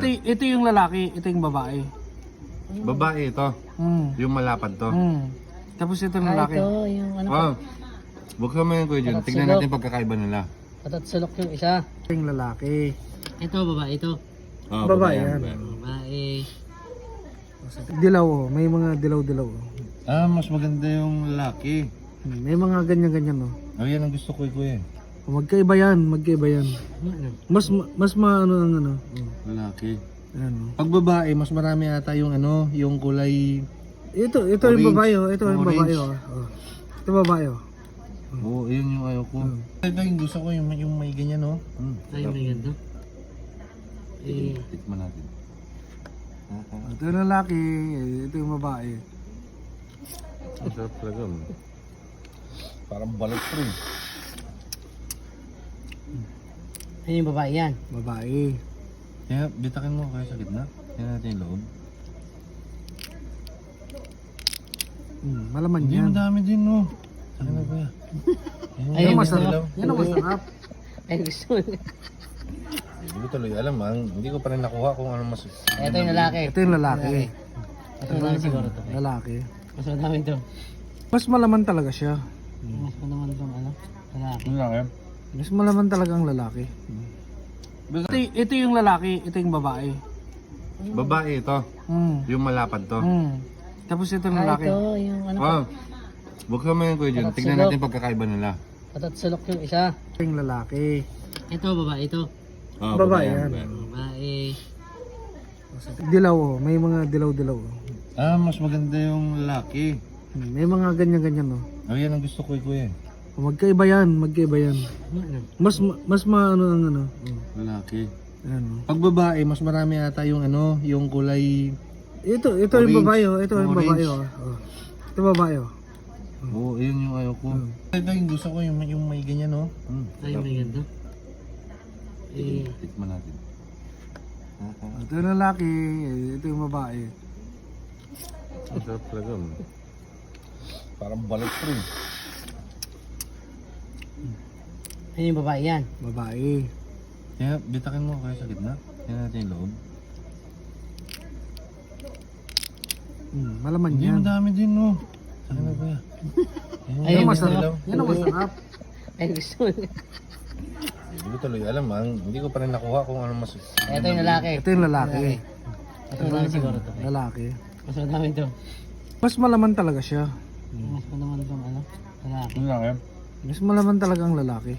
Ito yung lalaki, ito yung babae. Babae ito. Yung malapad to. Tapos ito yung lalaki. Ito, yung ano Oh. Buksan mo yung kuya dyan. Tignan natin pagkakaiba nila. patatsulok yung isa. Ito yung lalaki. Ito, babae ito. Oh, Babae yan. Babae. Dilaw oh, may mga dilaw-dilaw oh. Mas maganda yung lalaki. May mga ganyan-ganyan oh. Oh, yan ang gusto ko kuya. Magkaiba yan, magkaiba yan. Mas maano ang ano. Lalaki. Ano. Pag babae, mas marami ata yung ano, yung kulay. Ito yung Orange. babae oh, ito yung Orange. babae oh. Oh. Ito babae oh. Oo, yun yung ayaw ko. Ito yung gusto ko, yung may ganyan, no? Ay, may ganda. Eh, Tikman natin. Ito yung lalaki, ito yung babae. Ang sarap talaga. Parang balot ko rin. ayun yung babae yan. Babae. Kaya, bitakin mo kayo sa gitna. Tingnan natin yung loob. Malaman Hindi, yan. madami din, no? Saan na kuya? Ayun, Yan ang gusto masarap. mo? Yan ang masarap. Ay, gusto mo. Hindi ko tuloy alam, hindi ko pa rin nakuha kung ano mas... Ito yung lalaki. Ito yung lalaki. Ito madami siguro ito. Lalaki. Mas madami ito. Mas malaman talaga siya. Mas madami itong ano, lalaki. Ano lang, Mas malaman talaga ang lalaki. Ito yung lalaki, ito yung babae. Babae ito. Yung malapad to. Tapos ito yung lalaki. Ito, yung ano, Oh. Buksan mo yung kuya dyan. Tignan natin pagkakaiba nila. patatsulok yung isa. Ito yung lalaki. Ito, babae ito. Oh, Babae yan. Babae. Dilaw oh, may mga dilaw-dilaw oh. Mas maganda yung lalaki. May mga ganyan-ganyan oh. Oh, yan ang gusto ko kuya. Magkaiba yan, magkaiba yan. Mas maano ang ano. Lalaki. Ano. Pag babae, mas marami ata yung ano, yung kulay. Ito yung Orange. babae oh, ito yung Orange. babae oh. Oh. Ito babae oh. Oo, yun yung ayaw ko. Ito yung gusto ko, yung may ganyan, no? Ay, may ganda. Eh, Tikman natin. Ito yung lalaki, ito yung babae. Ang sarap talaga. Parang balot ko rin. ayun yung babae yan. Babae. Kaya, bitakin mo kayo sa gitna. Tingnan natin yung loob. Malaman Hindi, yan. madami din, no? Saan na kuya? Yan Ayun, ang gusto mo? masarap. Yan ang masarap. Ay, gusto mo. Hindi ko tuloy alam, hindi ko pa rin nakuha kung ano mas... Ito yung lalaki. Ito yung lalaki. Ito madami siguro ito. Lalaki. Mas madami ito. Mas malaman talaga siya. Mas madami itong ano, lalaki. Ano lang, Mas malaman talaga ang lalaki.